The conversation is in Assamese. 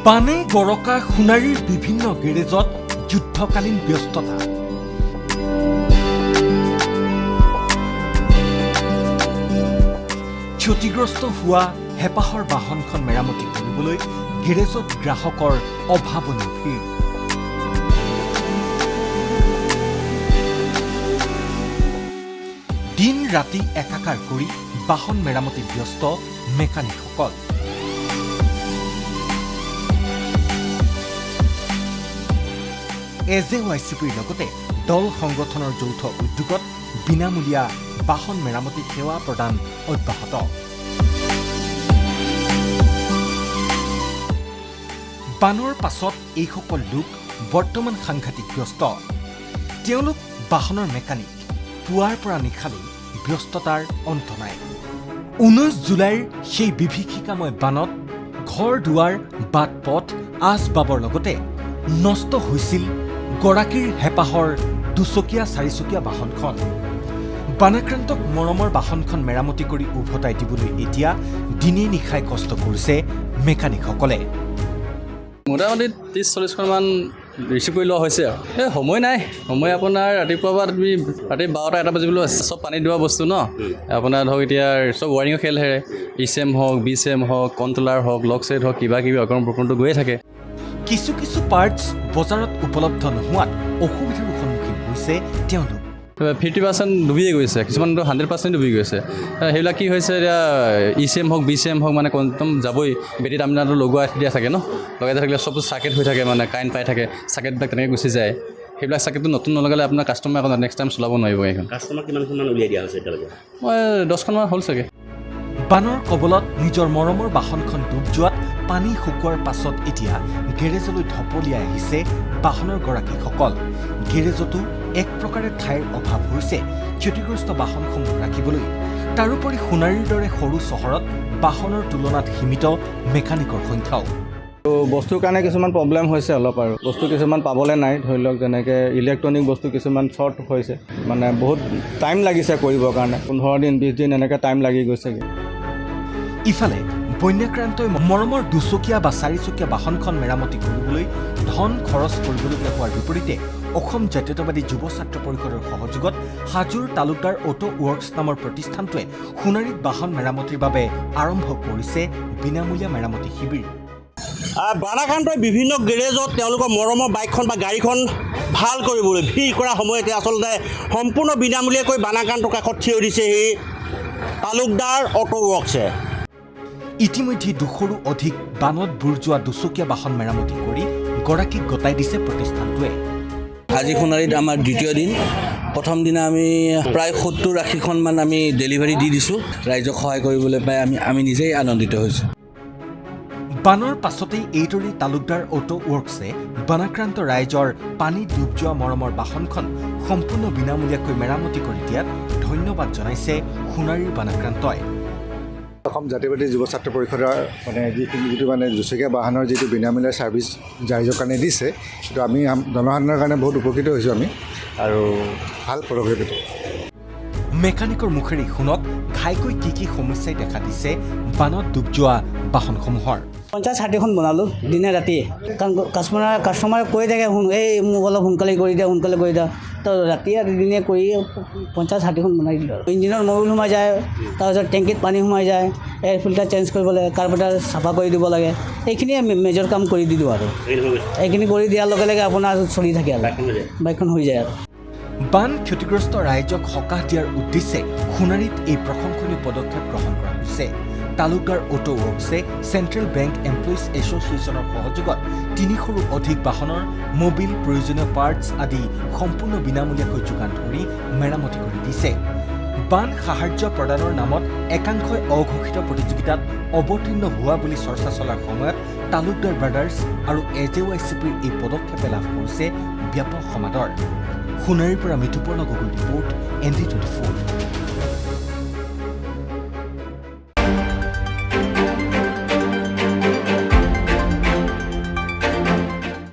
বানে গৰকা সোণাৰীৰ বিভিন্ন গেৰেজত যুদ্ধকালীন ব্যস্ততা। ক্ষতিগ্ৰস্ত হোৱা হেঁপাহৰ বাহনখন মেৰামতি কৰিবলৈ গেৰেজত গ্ৰাহকৰ অভাৱনীয় ভিৰ। দিন ৰাতি একাকাৰ কৰি বাহন মেৰামতিত ব্যস্ত মেকানিকসকল। এজেৱাইচিপিৰ লগতে দল সংগঠনৰ যৌথ উদ্যোগত বিনামূলীয়া বাহন মেৰামতি সেৱা প্ৰদান অব্যাহত। বানৰ পাছত এইসকল লোক বৰ্তমান সাংঘাতিক ব্যস্ত। তেওঁলোক বাহনৰ মেকানিক। পুৱাৰ পৰা নিশালৈ ব্যস্ততাৰ অন্ত নাই। 19 জুলাইৰ সেই বিভীষিকাময় বানত ঘৰ দুৱাৰ বাট পথ আচবাবৰ লগতে নষ্ট হৈছিল গৰাকীৰ হেঁপাহৰ দুচকীয়া চাৰিচকীয়া বাহনখন। বানাক্ৰান্তক মৰমৰ বাহনখন মেৰামতি কৰি উভতাই দিবলৈ এতিয়া দিনে নিশাই কষ্ট কৰিছে মেকানিকসকলে। মোটামুটি 30-40খনমান ৰিচিভ কৰি লোৱা হৈছে আৰু এই সময় নাই। সময় আপোনাৰ ৰাতিপুৱাৰ পৰা তুমি ৰাতি 12টা-1টা বাজিবলৈ আছে। চব পানীত ধোৱা বস্তু ন, আপোনাৰ ধৰক এতিয়া চব ৱাৰিঙৰ খেল হেৰে। ইচেম হওক, বিচেম হওক, কণ্ট্ৰলাৰ হওক, লক ছেট হওক, কিবা কিবি অকৰণ প্ৰকৰণটো গৈয়ে থাকে। কিছু কিছু পাৰ্টছ বজাৰত উপলব্ধ নোহোৱাত অসুবিধাৰ সন্মুখীন হৈছে তেওঁলোক। 50% ডুবিয়ে গৈছে, কিছুমানতো 100% ডুবি গৈছে। সেইবিলাক কি হৈছে এতিয়া ইচেম হওক, বিচেম হওক, মানে একদম যাবই। বেটেৰী টাৰ্মিনালটো লগোৱাই দিয়া থাকে ন, লগাই থাকিলে চব চাৰ্কিট হৈ থাকে, মানে কাৰেণ্ট পাই থাকে, চাৰ্কিটবিলাক তেনেকৈ গুচি যায়। সেইবিলাক চাৰ্কিটটো নতুন নলগালে আপোনাৰ কাষ্টমাৰ আকৌ নেক্সট টাইম চলাব নোৱাৰিব। এইখন কাষ্টমাৰ কিমানখনমান উলিয়াই দিয়া হৈছে এতিয়ালৈকে? মই 10খনমান হ'ল চাগে। বানৰ কবলত নিজৰ মৰমৰ বাহনখন ডুব যোৱাত পানী শুকোৱাৰ পাছত এতিয়া গেৰেজলৈ ঢপলিয়াই আহিছে বাহনৰ গৰাকীসকল। গেৰেজতো এক প্ৰকাৰে ঠাইৰ অভাৱ হৈছে ক্ষতিগ্ৰস্ত বাহনসমূহ ৰাখিবলৈ। তাৰোপৰি সোণাৰীৰ দৰে সৰু চহৰত বাহনৰ তুলনাত সীমিত মেকানিকৰ সংখ্যাও। বস্তুৰ কাৰণে কিছুমান প্ৰব্লেম হৈছে অলপ, আৰু বস্তু কিছুমান পাবলৈ নাই। ধৰি লওক যেনেকৈ ইলেক্ট্ৰনিক বস্তু কিছুমান শ্বৰ্ট হৈছে, মানে বহুত টাইম লাগিছে কৰিবৰ কাৰণে। 15 দিন 20 দিন এনেকৈ টাইম লাগি গৈছেগৈ। ইফালে বন্যাক্ৰান্তই মৰমৰ দুচকীয়া বা চাৰিচকীয়া বাহনখন মেৰামতি কৰিবলৈ ধন খৰচ কৰিবলগীয়া হোৱাৰ বিপৰীতে অসম জাতীয়তাবাদী যুৱ ছাত্ৰ পৰিষদৰ সহযোগত হাজোৰ তালুকদাৰ অটো ৱৰ্কছ নামৰ প্ৰতিষ্ঠানটোৱে সোণাৰীত বাহন মেৰামতিৰ বাবে আৰম্ভ কৰিছে বিনামূলীয়া মেৰামতি শিবিৰ। বানাক্ৰান্তই বিভিন্ন গেৰেজত তেওঁলোকৰ মৰমৰ বাইকখন বা গাড়ীখন ভাল কৰিবলৈ ভিৰ কৰা সময়তে আচলতে সম্পূৰ্ণ বিনামূলীয়াকৈ বানাক্ৰান্তৰ কাষত থিয় দিছে সেই তালুকদাৰ অটো ৱৰ্কছে। ইতিমধ্যে 200ৰো অধিক বানত বুৰ যোৱা দুচকীয়া বাহন মেৰামতি কৰি গৰাকীক গতাই দিছে প্ৰতিষ্ঠানটোৱে। আজি সোণাৰীত আমাৰ দ্বিতীয় দিন। প্ৰথম দিনা আমি প্ৰায় 70-80খনমান আমি ডেলিভাৰী দি দিছোঁ। ৰাইজক সহায় কৰিবলৈ পাই আমি নিজেই আনন্দিত হৈছোঁ। বানৰ পাছতেই এইদৰেই তালুকদাৰ অটো ৱৰ্কছে বানাক্ৰান্ত ৰাইজৰ পানীত ডুব যোৱা মৰমৰ বাহনখন সম্পূৰ্ণ বিনামূলীয়াকৈ মেৰামতি কৰি দিয়াত ধন্যবাদ জনাইছে সোণাৰীৰ বানাক্ৰান্তই। অসম জাতীয়বাদী যুৱ ছাত্ৰ পৰিষদৰ যিটো দুচকীয়া বাহনৰ যিটো বিনামূলীয়া ছাৰ্ভিচ ৰাইজৰ কাৰণে দিছে, সেইটো আমি জনসাধাৰণৰ কাৰণে বহুত উপকৃত হৈছোঁ আমি, আৰু ভাল পদক্ষেপ এইটো। মেকানিকৰ মুখেৰে শুনক ঘাইকৈ কি কি সমস্যাই দেখা দিছে বানত ডুব যোৱা বাহনসমূহৰ। 50-60খন বনালোঁ দিনে ৰাতিয়ে, কাৰণ কাষ্টমাৰে কৈ থাকে এই মোক অলপ সোনকালে কৰি দিয়া, সোনকালে কৰি দিয়া। তো ৰাতিয়ে দিনে কৰি 50-60খন বনাই দিলোঁ। ইঞ্জিনত মবিল সোমাই যায়, তাৰপিছত টেংকিত পানী সোমাই যায়, এয়াৰ ফিল্টাৰ চেঞ্জ কৰিব লাগে, কাৰ্বেটাৰ চাফা কৰি দিব লাগে। এইখিনিয়ে মেজৰ কাম কৰি দিলোঁ আৰু এইখিনি কৰি দিয়াৰ লগে লগে আপোনাৰ চলি থাকে আৰু বাইকখন হৈ যায় আৰু। বান ক্ষতিগ্ৰস্ত ৰাইজক সকাহ দিয়াৰ উদ্দেশ্যে সোণাৰীত এই প্ৰশংসনীয় পদক্ষেপ গ্ৰহণ কৰা হৈছে। তালুকদাৰ অটো ৱৰ্কছে চেণ্ট্ৰেল বেংক এমপ্লয়িজ এছ'চিয়েশ্যনৰ সহযোগত 300ৰো অধিক বাহনৰ মবিল, প্ৰয়োজনীয় পাৰ্টছ আদি সম্পূৰ্ণ বিনামূলীয়াকৈ যোগান ধৰি মেৰামতি কৰি দিছে। বান সাহায্য প্ৰদানৰ নামত একাংশই অঘোষিত প্ৰতিযোগিতাত অৱতীৰ্ণ হোৱা বুলি চৰ্চা চলাৰ সময়ত তালুকদাৰ ব্ৰাদাৰ্ছ আৰু এজেৱাইচিপিৰ এই পদক্ষেপে লাভ কৰিছে ব্যাপক সমাদৰ। সোণাৰীৰ পৰা মিতুপৰ্ণ গগৈ ৰিপৰ্ট, ND24।